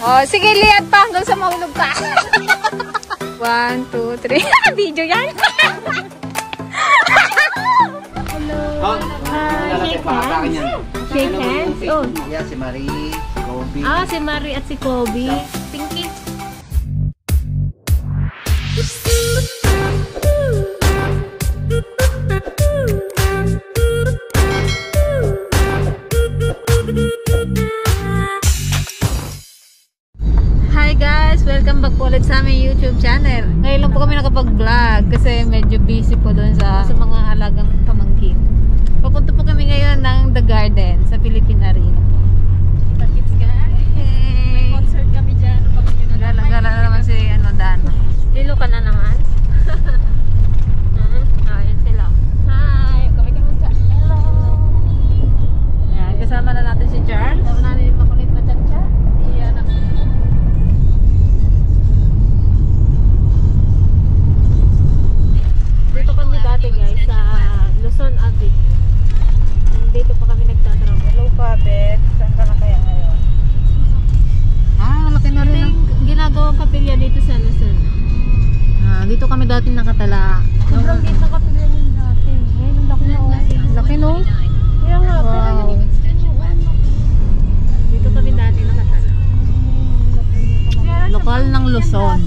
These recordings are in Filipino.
Oh, sige, lihat pa hanggang sa mahulog ka. 1, 2, 3. Video yan. Hello. Shake hands. Shake hands? Oh. Yeah, si Marie, si Kobe. Ah, si Marie at si Kobe. Pinky. Hi guys! Welcome back po ulit sa aming YouTube channel. Ngayon lang po kami nakapag-vlog kasi medyo busy po doon sa mga alagang pamangkin. Papunta po kami ngayon ng The Garden sa Philippine Arena po. Bakit guys? May concert kami dyan. Gala-gala na naman si Dana. Lilo ka na naman. Ayan sila. Hi! Kami sa hello! Ayan, kasama na natin si Charles. Kasama natin yung makulit na tsa-tsa. Iyan ako. Dito kami dati guys sa Luzon Avenue. Dito pa kami nagtatrabaho. Hello pa, Bet. Saan ka na kaya ngayon? Ah, laki na rin. Ginagawang kapilya dito sa Luzon. Dito kami dati nakatala. Sobrang dito na kapilya yung dati. Ngayon ang laki na Laki no? Kaya nga, Wow. dito kami dati nakatala. Lokal ng Luzon.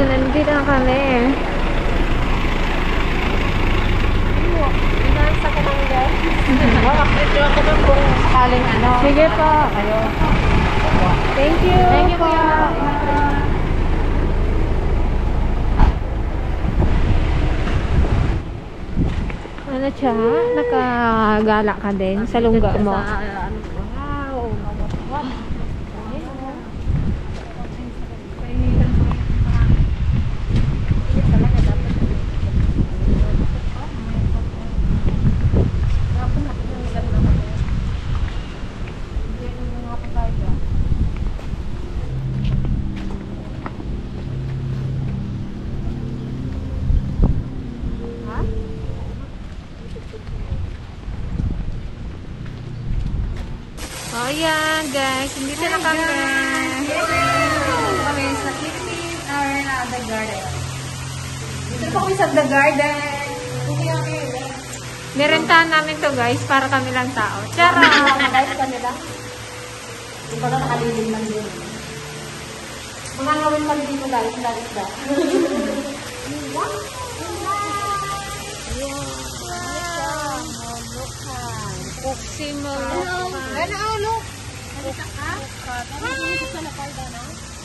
Nandito na kami. Nasa ka lang guys. Ito ako doon kung sakaling Sige po. Thank you. Thank you po. Ano siya? Nakagala ka din sa lungga mo. Wow! Oh, ayan guys. Hindi na kami. Kami sa Philippine Arena The Garden. Dito po kami sa The Garden. Nirentahan namin to guys para kami lang tao. Charot! Guys, kami lang. Hindi pa na nakalilig lang din. Mga ngawin kami dito guys. Isda. Hello! look.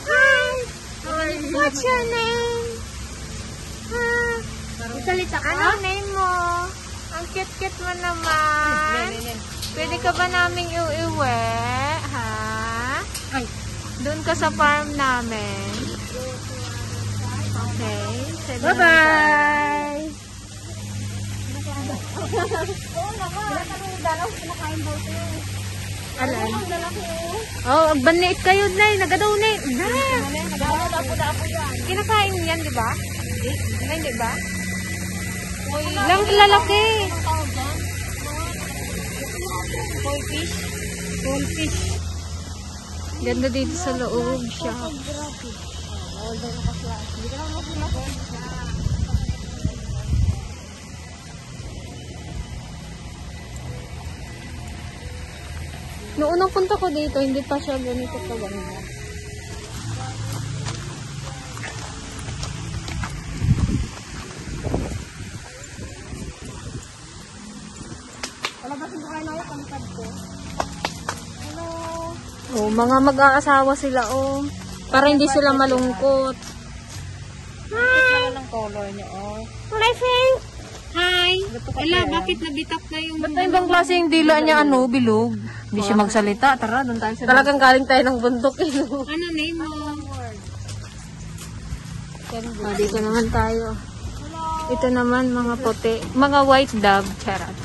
Hi! What's your name? Salita ka? Anong name mo? Ang cute-cute mo naman. Pwede ka ba naming iuwi? Ha? Doon ka sa farm namin. Okay. Bye-bye! Oo naman. Wala kami dalaw, kinakain daw ito. Alay. Oh, agbanit kayo, Nay. Nagadonate. Kinakain yan, di ba? Hindi ba? Lang lalaki. Goldfish. Ganda dito sa loob siya. Noong unang punta ko dito, hindi pa siya ganito kaganda. Oh, mga mag-aasawa sila, oh. Para hindi sila malungkot. Hi! Ang color niya, oh. My friend! Hi! Ela, bakit nabitak na yung... Ba't na ibang klase yung dila niya, ano, bilog? Hindi siya magsalita. Tara, doon tayo sa... Talagang galing tayo ng bundok, eh. Ano name mo? Dito naman tayo. Ito naman, mga puti. Mga white dove. Charot.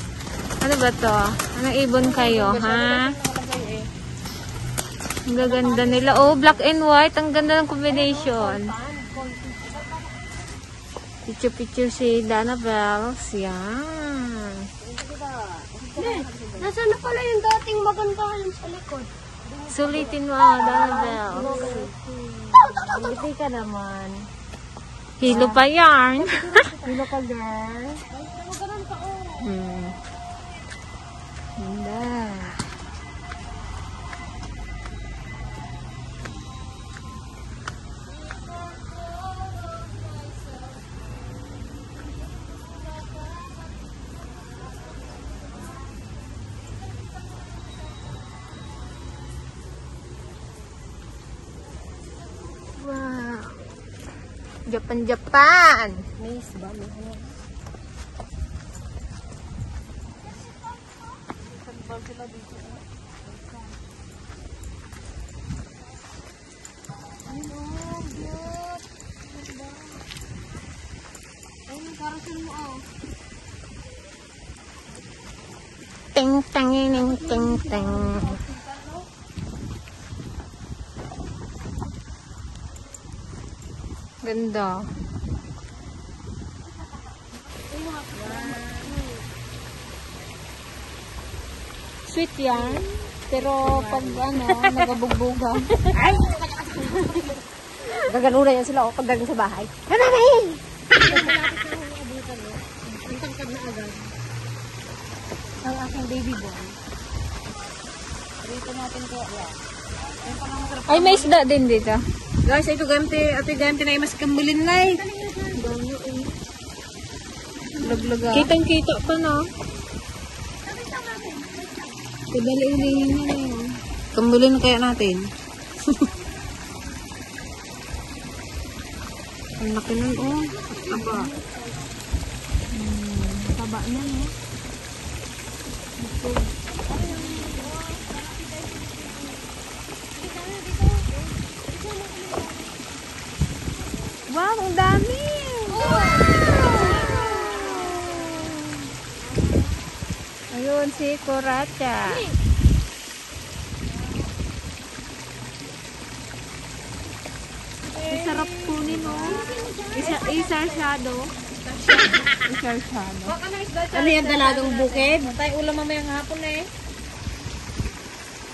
Ano ba to? Anong ibon kayo, ha? Ang gaganda nila. Oh, black and white. Ang ganda ng combination. Picture-picture si Dana Bells. Yan. Nasaan na pala yung dating maganda yung sa likod? Sulitin mo, Dana Bells. Hindi ka naman. Hilo pa yarn. Hilo ka, girl. Ganda. Wow. Japan. Nice ba? Ting tang ting tang. Ganda. Sweet yan. Pero pag ano, nagabugbuga. Ay! Gaganunan yan sila pag galing sa bahay. Nanay! Ang tangkad na agad. Ang aking baby boy. Dito natin to. Ay, may isda din dito. Guys, ito ganti na mas kambulin na eh. Laglaga. Kitang-kita pa na. Kadali-ulihin na yun. Kambulin kaya natin. Ang laki nun, oh. Apa? Taba na, no? Wow, ang dami! Ayun, si Koracha. Sarap kunin, no? Isar shadow. Isar shadow. Ano yung dalagang bukid? Tayo ulam mamayang hapon na eh.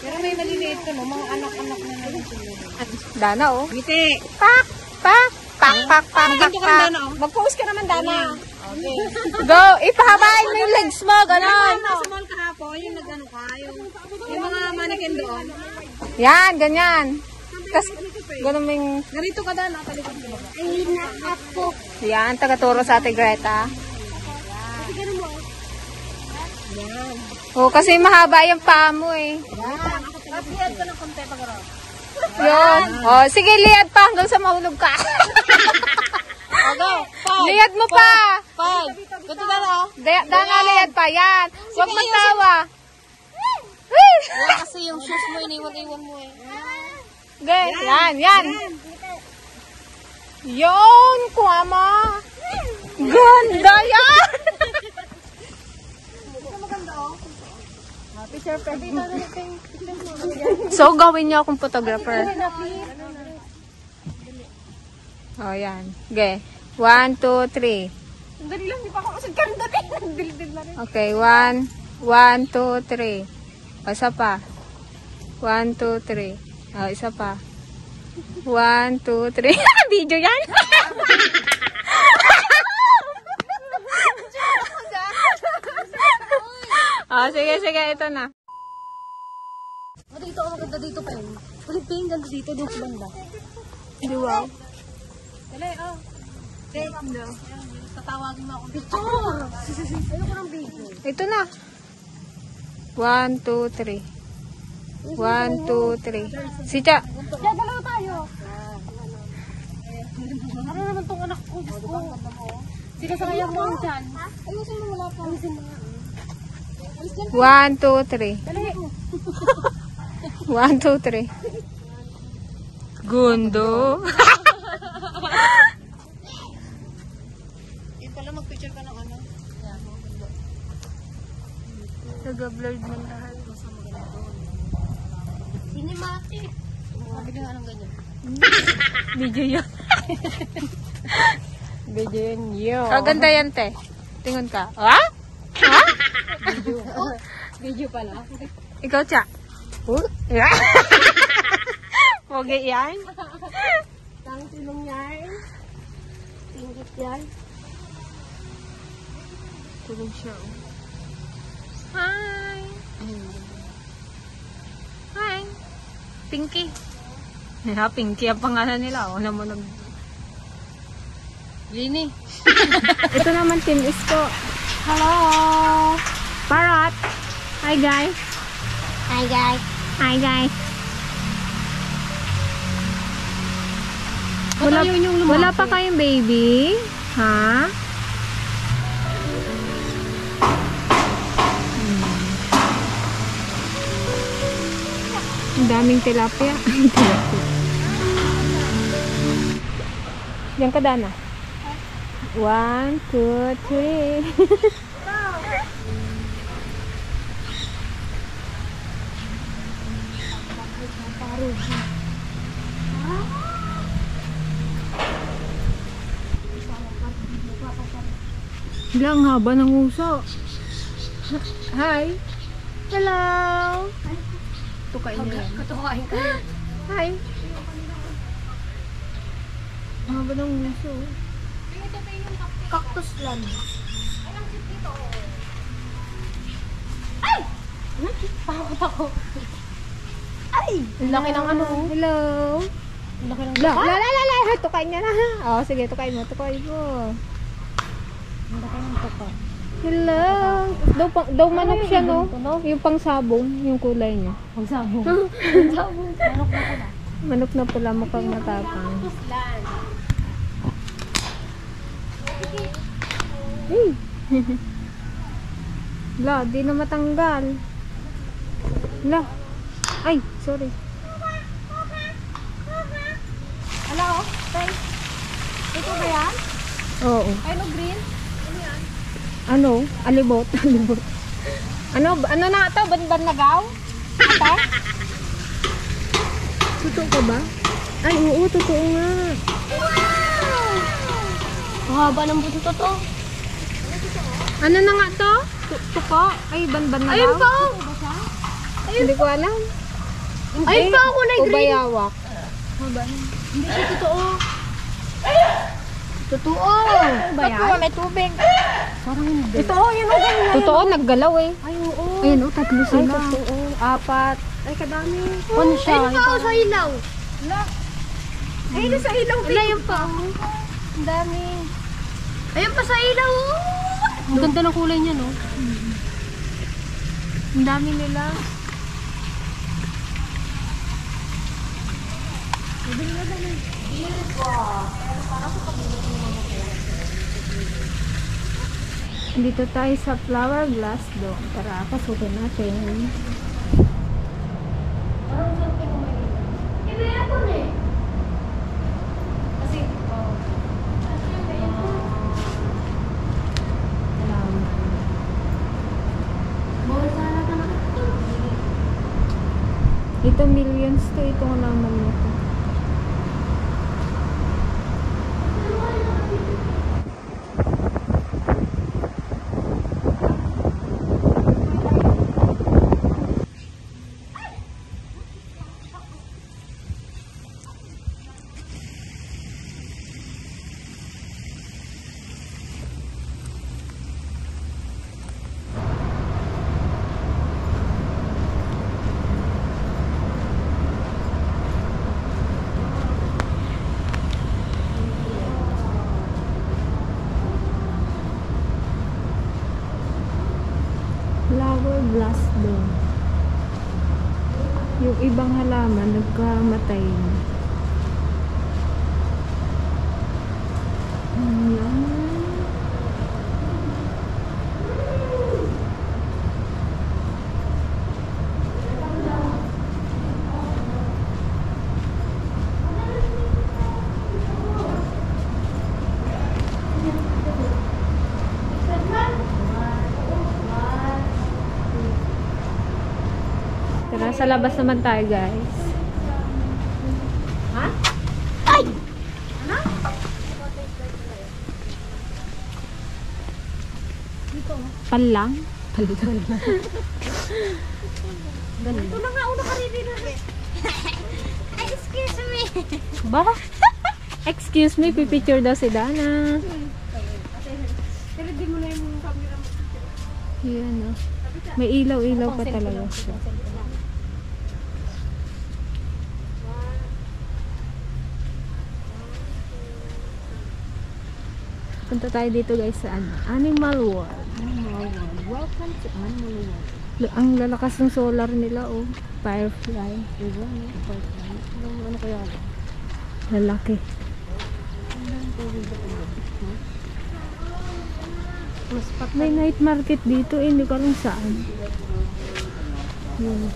Pero may maliliit ko, no? Mga anak-anak na naman sila. Dana, oh. Ngiti! Pak! Pak! Pak! Pak! Pak! Pak! Pak! Mag-pause ka naman, Dana. Okay. Go! Ipahabain mo yung legs mo, gano'n. Sa mall kahapon, yung nag-ano ka, yung mga mannequin doon. Yan, ganyan. Tapos, gano'n mo yung... Ganito ka, Dana. Talikod ka ba? Ay, nakapo. Yan, tagaturo sa Ate Greta. Oh, kasi mahaba yung paa mo eh. Liyad ka ng konti pag Yun. Oh, sige, liad pa hanggang sa mahulog ka. Okay. Liad mo pa. Ganito ka na. Dana, liad pa. Yan. Huwag magtawa. Yan kasi yung shoes mo, iniwan-iwan mo eh. Okay. Yan. Yun, kuha mo. Ganda yan. Picture pa. So, gawin niyo akong photographer. Oh, yan. Okay. 1, 2, 3. Dali lang, di pa ako kasag karin dati. Dil-dil na rin. Okay, 1, 2, 3. O, isa pa. 1, 2, 3. O, isa pa. 1, 2, 3. Video yan. Sige, sige. Ito na. Dito ako maganda dito pa yun. Ulit pa yung ganda dito, dito banda. Di wow. Dali, oh. Take no. Tatawagin mo akong picture. Ayoko ng video. Ito na. 1, 2, 3. 1, 2, 3. Si Cha. Kaya dalawa tayo. Ano naman tong anak ko? Sila sa kaya mo dyan. Ayusin mo wala pa. Ayusin mo nga. 1, 2, 3. Dali. 1, 2, 3. Gundo. Yung pala mag-picture ka ng ano. Nag-blurred mo lahat. Cinematic. Mabili nga ng ganyan. Video yun. Video yun. Kaganda yan, te. Tingin ka. Ha? Ha? Video pala. Ikaw, Cha. Pogi yan. Tang silong yan. Tingit yan. Tulog siya. Hi. Hi. Pinky. Ha, Pinky ang pangalan nila. Wala mo nag... Lini. Ito naman, Team Isko. Hello. Parrot. Hi, guys. Hi guys. Hi, guys. Wala, yung lumaki. Wala pa kayong baby? Ha? Ang daming tilapia. Tilapia. Diyan ka, Dana. 1, 2, 3. Ang haba ng uso. Hi. Hello. Tukain niya yan. Katukain ka. Hi. Ang haba ng uso. Cactus land. Ay! Takot ako. Ay! Ang laki ng ano. Hello. Ang laki ng La. Tukain niya na. Oh, sige, tukain mo. Tukain mo. Ang laki ng taka. Hello. Daw manok siya, no? Yung pang sabong, yung kulay niya. Ang sabong. Ang sabong. Manok na pala. Manok na pula, mukhang matapang. Cactus land. Hey. La, di na matanggal. La. Ay, sorry. Hello? Tay? Ito ba yan? Oo. Ay, no green? Ano? Alibot. Alibot. Ano na ito? Banban na gaw? Ate? Totoo ka ba? Ay, oo, totoo nga. Ang haba ng buto to. Ano na nga to? Tuko? Ay, banban na Ayun gaw? pa! Hindi ko alam. Ayun pa ako na O green! bayawak? Hindi siya totoo. Totoo! Ba yan? May tubig. Parang hindi. Ito, yan o. Totoo, naggalaw eh. Ay, oo. Ayun o, tatlo Ay, sila. totoo. 4. Ay, kadami. Ano siya? Ayun pa ako sa ilaw. Ayun sa ilaw. Wala, yun pa. Ang dami. Ayun pa sa ilaw. Ang ganda ng kulay niya, no? Ang dami nila. Dito tayo sa flower glass do. Tara, pasukin natin. Ito millions to. Itong naman mo to. Flower blast doon. Yung ibang halaman nagkamatay na. Ayan. Tara, sa labas naman tayo, guys. Ha? Ay! Ano? Palang? Ito na nga, una ka rin Excuse me. Ba? Excuse me, pipicture daw si Dana. Pero di mo na yung camera mo. Yan, oh. May ilaw-ilaw pa talaga siya. Punta tayo dito, guys, sa Animal World. Welcome to Animal World. Ang lalakas ng solar nila, oh. Firefly. Ano kaya? Lalaki. May night market dito, eh. Hindi ko alam saan. Yun.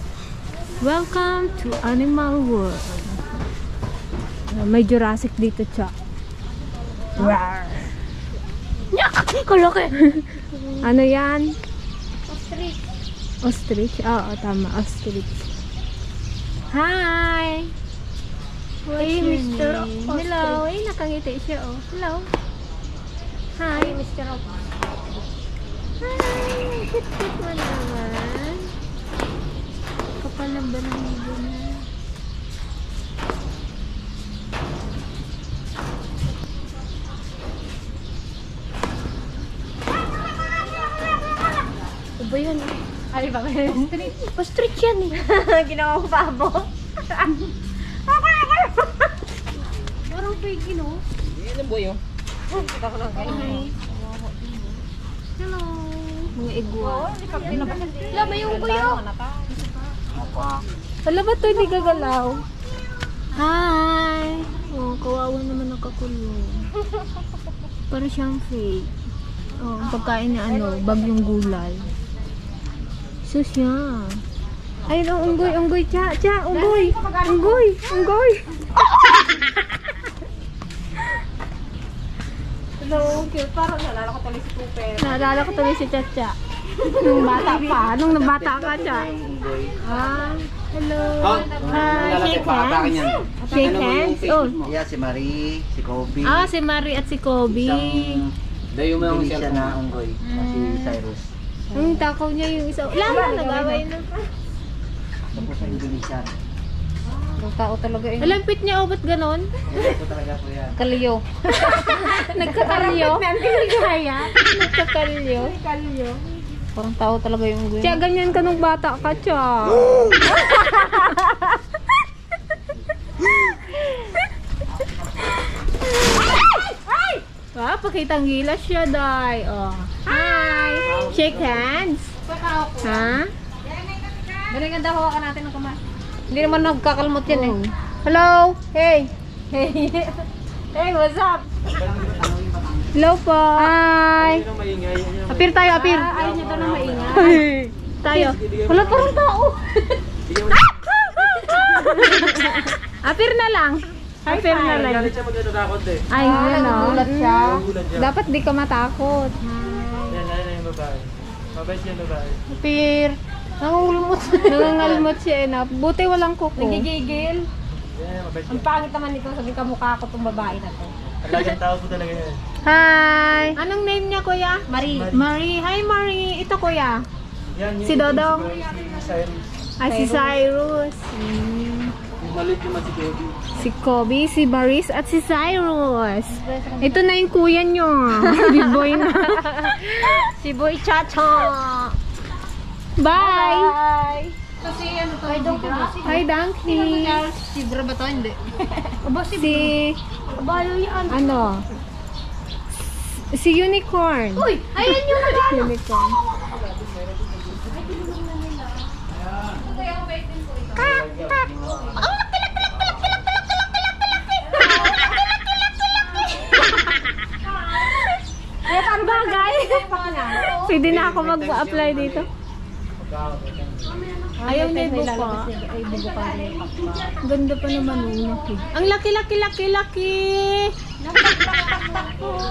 Welcome to Animal World. May Jurassic dito, Cha. Rawr. Kalaki. Ano yan? Ostrich. Ostrich? Oo, tama. Ostrich. Hi! Hey, Mr. Hello. Ay, nakangiti siya, oh. Hello. Hi. Hi, Mr. Hi! Cute-cute mo naman. Kapal na ba ng ibo na? Ano ba yun? Ay, ba? Ostrich. Ostrich yan eh. Ginawa ko pabo. Parang fake, no? Ano ba yun? Hello. Mga iguan. Lama yung kuyo. Wala ba ito? Hindi gagalaw. Hi! Oh, kawawa naman nakakulong. Para siyang fake. Oh, ang pagkain niya ano, bagyong gulay. So siya. Ayun ang unggoy, cha, unggoy. Unggoy. Hello, cute. Parang nalala ko tuloy si Cooper. Naalala ko tuloy si Chacha. Nung bata pa. Nung nabata ka, Cha. Ah, hello. Shake hands. Shake hands. Oh. Yeah, si Marie, si Kobe. Ah, si Marie at si Kobe. Dayo mo yung siya na unggoy. Si Cyrus. Ang takaw niya yung isa. Wala na, nag-away na. Tapos sa Indonesia. Ang tao talaga eh. Alampit niya, oh, ba't ganon? Ito talaga po yan. Kaliyo. Nagkakalyo. Nagkakalyo. Parang tao talaga yung guyo. Cha, ganyan ka nung bata ka, Cha. Ah, pakitang gilas siya, Day. Oh. Hi! Shake hands. Ha? Galing nga daw hawakan natin ng kamay. Hindi naman nagkakalmot yan eh. Oh. Hello! Hey! Hey, what's up? Hello po. Hi! Apir tayo, apir. Ayaw niya daw na maingay. Tayo. Wala parang tao. Apir na lang. Apir na lang. siya magtatakot eh. Ay, yan o. Nagulat siya. Dapat di ka matakot. Yan yung babae. Mabait yan babae. Apir. Nangangalmot siya enough. Buti walang kuko. Nagigigil. Ang pangit naman nito, sabi kamukha ko tong babae na to. Talagang tao ko talaga yan. Hi! Anong name niya, kuya? Marie. Marie. Hi, Marie. Ito, kuya. Yan, Si Dodong. Si Cyrus. Ay, si Cyrus. Yung maliit naman si Kobe. Si Kobe, si Baris, at si Cyrus. Ito na yung kuya nyo. Big boy na. Si Boy Chacha. Bye! Bye. Kasi ano to? Hi, Donkey. Si Bra ba to? Hindi. Si... Bayo yan. Ano? Si Unicorn. Uy! Ayan yung magano. Unicorn. Bagay. Pwede na ako mag-apply dito. Ayaw niya ibuka. Ganda pa naman yung ang laki.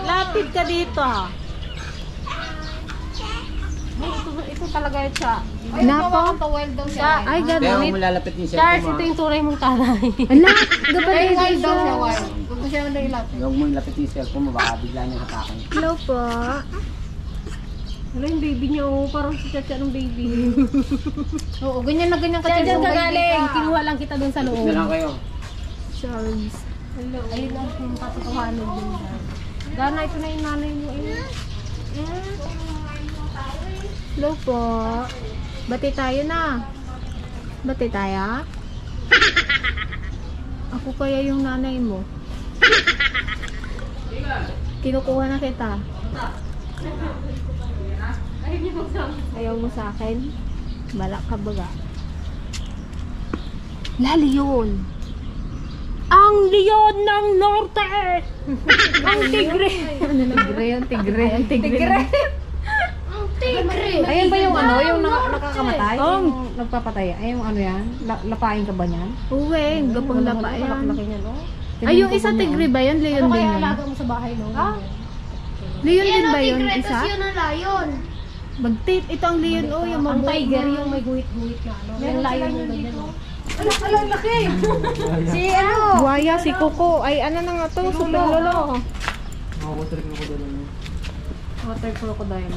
Lapit ka dito. Ito talaga siya. Nako. Pa-wild daw siya. Ay, Pero gano'n. kung malalapit yung Charles, cellphone ito mo, yung tunay mong tatay. Ala, dapat Ay, dito wild daw siya, siya. wild. Huwag mo siya nang ilapit. huwag mo lapit yung cellphone mo, baka bigla niyang hatakin. Hello po. Wala yung baby niya, oh. Parang si Chacha ng baby. Oo, ganyan na ganyan ka. Diyan ka galing. Kinuha lang kita dun sa Lapit loob. na lang kayo. Charles. Ayun ang yung katotohanan din. Gana, ito na yung nanay mo. Hello po. Bati tayo na. Bati tayo? Ako kaya yung nanay mo. Kinukuha na kita. Ayaw mo sa akin? Bala ka baga. Lali yun. Ang leon ng norte! Ang tigre! Tigre. Ayan ba yung ano, yung nakakamatay? Oh. Yung nagpapatay? Ay, yung ano yan? Lapain ka ba niyan? Uwe, gapang lapa yan. Laki niya, no? Ay, yung isa tigre ba yun? Leon Ano din kaya yun. alaga mo sa bahay, no? Leon din ba yun? Isa? Yun ang lion. Magtit, ito ang leon o yung Ang mabuhay tiger, yung may guhit-guhit na ano. Yung lion yung ganyan, no? Si ano? Buhaya, si Coco. Ay, ano na nga to? Super lolo. Makakutulik na ko doon. Water crocodile.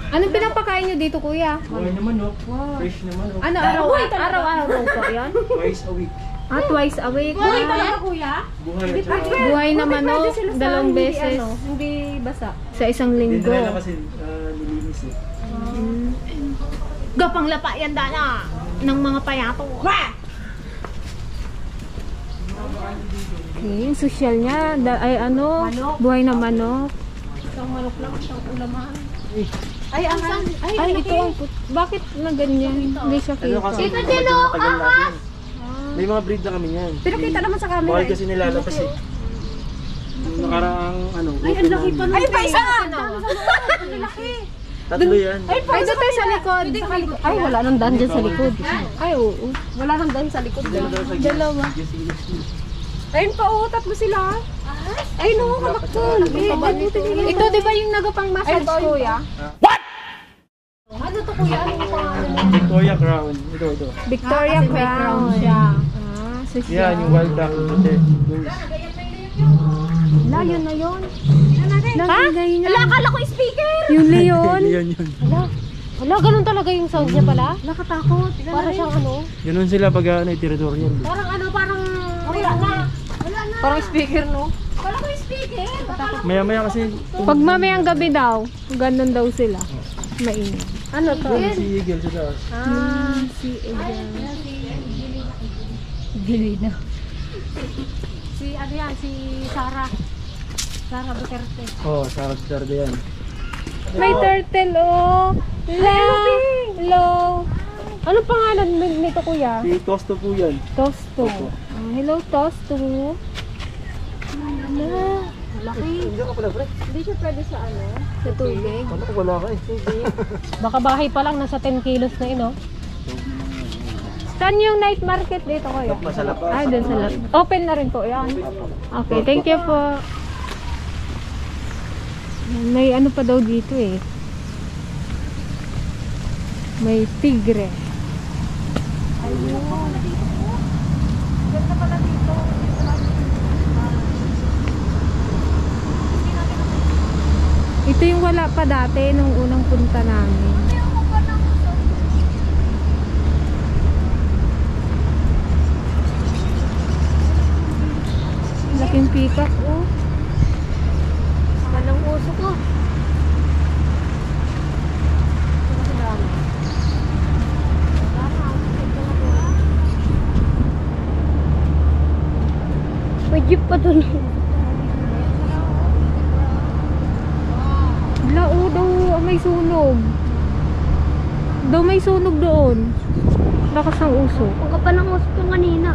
Anong pinapakain nyo dito, kuya? Buhay naman, no? Fresh naman, no? Ano, araw-araw po yan? Twice a week. Ah, twice a week. Buhay Ah, talaga, kuya? Buhay at saka... buhay naman, no? Dalawang Hindi, beses. ano, hindi basa. Sa isang Hindi linggo. nila kasi nilinis eh. Gapang lapa yan, Dana. Ng mga payato. Okay, yung social niya. Ay, ano? Manok. Buhay na manok. Isang manok lang, isang ulaman. Ay, ito ang bakit na ganyan? Hindi siya Ano kita. kasi, matagal natin. May mga breed na kami yan. Pero kita naman sa camera. Bakit kasi nilalabas eh. Yung nakaraang ano, Ay, ang laki pa nun. Ay, pa isa! Ang laki. Tatlo yan. Ay, doon sa likod. Ay, wala nang daan dyan sa likod. Ay, oo. Wala nang daan sa likod. Dalawa. Ayun pa, oh, tatlo sila. Ay, no, kamakol. Ito, di ba yung nagapang massage, kuya? Ano to, kuya? Ano yung pangalan niya? Victoria Crown. Ito. Victoria Kasi may Crown. crown siya. Ah, social. Yan, yung wild duck. Ito. Layon na yun. Ha? Wala, akala ko speaker! Yung leon. Yan yun. Wala, ganun talaga yung sound niya pala. Nakatakot. Para siyang ano. Ganun sila pag itirador yan. Parang ano, parang... Wala na. Parang speaker, no? Wala ko speaker. Maya-maya kasi Pag mamayang gabi daw, ganun daw sila. Mainit. Ano to? doon si Eagle sa taas. Si Egan. Gilina. Si ano yan, si Sarah. Sarah Duterte. Oo, sarap tarde yan. May turtle, oh. Hello. Anong pangalan nito, kuya? Si Tosto po yan. Tosto. Hello, Tosto. Ano? Laki. Hindi ka pala, pre. Hindi siya pwede sa ano? Sa tubig. Paano kung wala ka eh? Baka bahay pa lang, nasa 10 kilos na yun, no? Saan yung night market dito, kuya? Sa labas. Ay, dun sa labas. Open na rin po yan. Okay, thank you po. May ano pa daw dito eh. May tigre. Ito yung wala pa dati nung unang punta namin. Laking peacock, oh. Walang uso ko. May jeep pa dun. Lao daw may sunog. Daw may sunog doon. Lakas ng uso. Ang kapal ng uso ko kanina.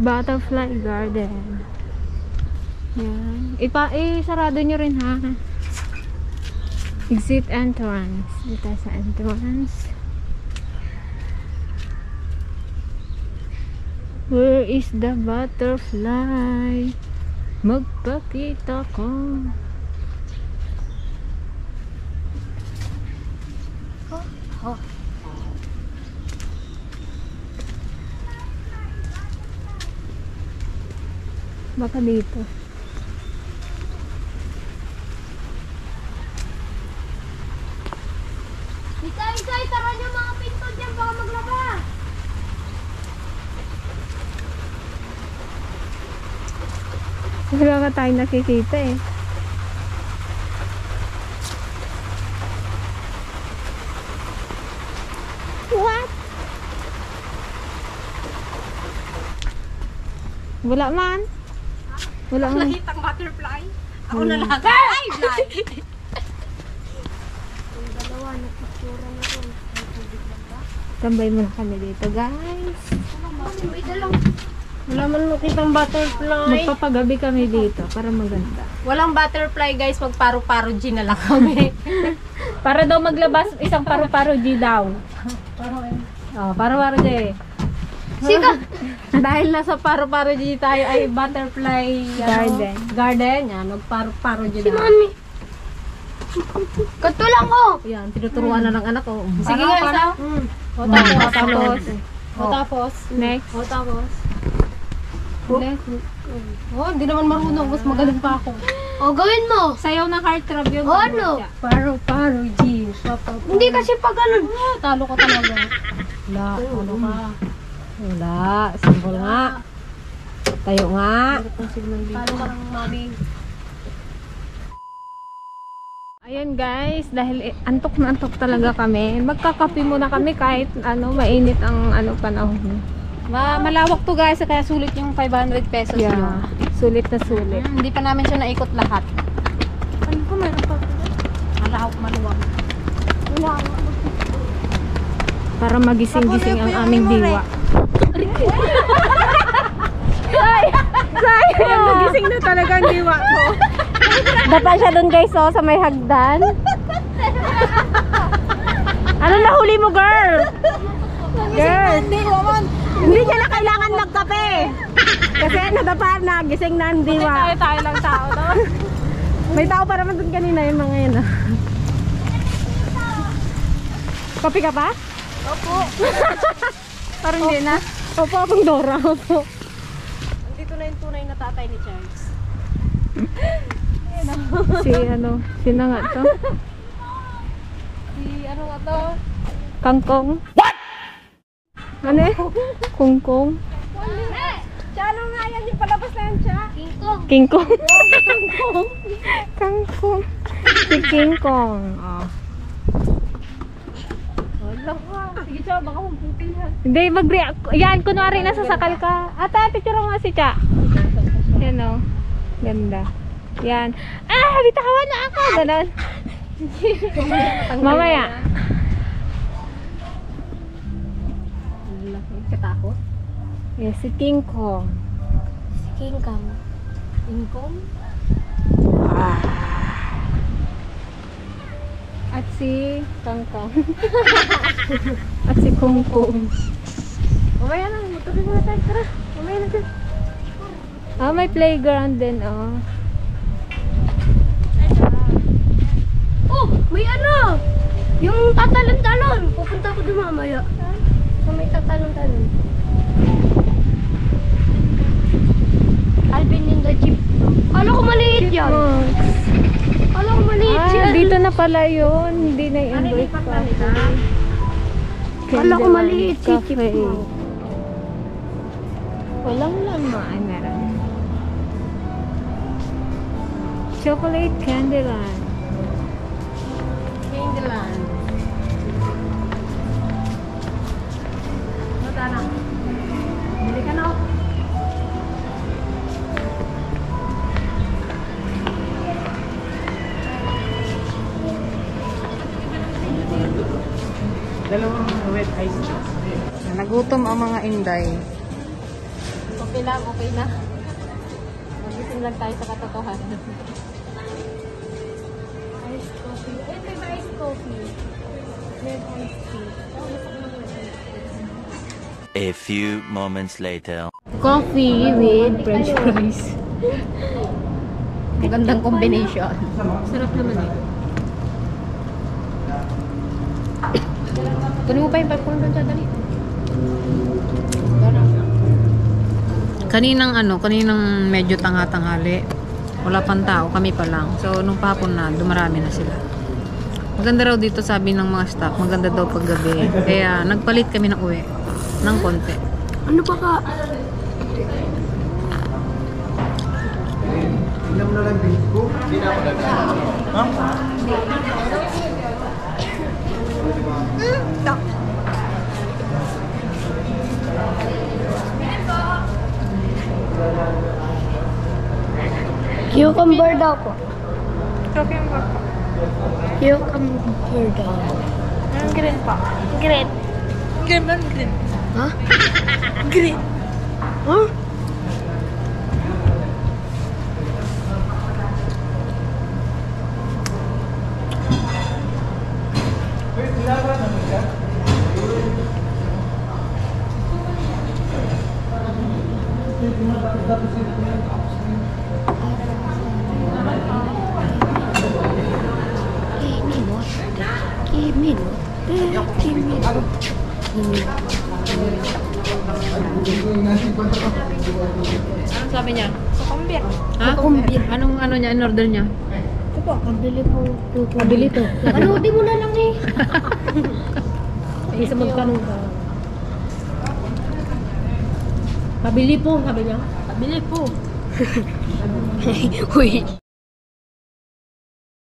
Butterfly Garden. Yan. Sarado nyo rin ha. Exit entrance. Dito sa entrance. Where is the butterfly? Magpakita ko. Baka dito. Isay, tara niyo mga pinto dyan, baka maglaba. Wala ka tayong nakikita eh. What? Wala man. Wala man. Nakitang butterfly. Ako na lang. Ay, fly! Dalawa, napictura na ito. Tambay muna kami dito, guys. Wala man nakitang butterfly. Magpapagabi kami dito para maganda. Walang butterfly guys, magparo-paro G na lang kami. Para daw maglabas isang paru-paro G daw. Oh, paru-paro G. Sika! Dahil nasa paru-paro G tayo ay butterfly garden. Garden, yan. Magparo-paro G Si na. Mami. Kanto lang oh! Yan, tinuturuan na ng anak ko. Sige nga, isa. O tapos. O tapos. Next. O tapos. Oh, hindi naman marunong. Mas magaling pa ako. O, gawin mo. Sayaw ng heartthrob yun. O, ano? Paro-paro G. Hindi kasi pag ganun. Talo ka talaga. Wala, talo ka. Wala, simbol nga. Tayo nga. Talo ka ng mami. Ayan guys, dahil antok na antok talaga kami. Magkakape muna kami kahit mainit ang panahon. Malawak to guys, kaya sulit yung 500 pesos nyo. Yeah, sulit na sulit. Hindi pa namin siya naikot lahat. Ano ko, meron pa? Malawak, maluwag. Para magising-gising ang aming diwa. Sayang, nagising na talaga ang diwa ko. Dapa siya doon guys, oh, sa may hagdan. Ano nahuli mo, girl? Girl. Hindi niya na kailangan magkape. Kasi nadapa na, gising na ang diwa. Tayo lang tao doon. May tao pa naman doon kanina yung mga yun. Kape ka pa? Opo. Parang hindi na. Opo, akong Dora. Opo. Andito na yung tunay na tatay ni Charles. Sino nga to? Si ano nga to? Kangkong. What? Ano eh? Kungkong. Siya ano nga yan, yung palabas na yan siya. Kingkong. Kangkong. Si King Kong. Oh. Wala ka. Sige siya, baka mabuti yan. Hindi, mag-react. Yan, kunwari nasasakal ka. Ate, picture mo nga si Cha. Yan o. Ganda. Yan. Ah, bitawan na ako. Ganon. Mamaya. Katakot? Yes, si King Kong. King Kong. Income? At si Kangkang. At si Kungkung. Mamaya na, matulog na tayo. Tara, mamaya na tayo. May playground din, oh. Oh, may ano! Yung tatalon-talon. Pupunta ko doon mamaya. So, may tatalon-talon. Alvin in the Jeep. Kala ko maliit yan. Kala ko maliit yan. Dito na pala yun. Hindi na i-invite pa. Kala ko maliit si Jeep mo. Walang laman. Meron. Chocolate Candyland. Candyland. Mata na. Bili ka na. Dalawang wet ice. Nagutom ang mga inday. Okay lang, okay na. Magising lang tayo sa katotohanan. Iced coffee. Eh, may ba iced coffee? May iced tea. A few moments later. Coffee with french fries. Magandang combination. Sarap naman eh. Kunin mo pa yung popcorn doon siya, dali. Kaninang medyo tanga-tanghali. Wala pang tao, kami pa lang. So, nung papon na, dumarami na sila. Maganda raw dito, sabi ng mga staff. Maganda daw paggabi. Kaya, nagpalit kami ng uwi. Ng konti. Ano pa ka? Ilam na lang din ko. Hindi na ako nagkakaroon. Ha? Cucumber daw po. Cucumber po. Cucumber daw. Green po. Green. Green ba? Green. Ha? Green. Huh? Anong sabi niya? Cucumber. Ha? Anong ano niya, in-order niya? Ito po, pabili po. Pabili to. Panoodin mo na lang eh. Isa magtanong ka. Pabili po, sabi niya. Pabili po. Uy.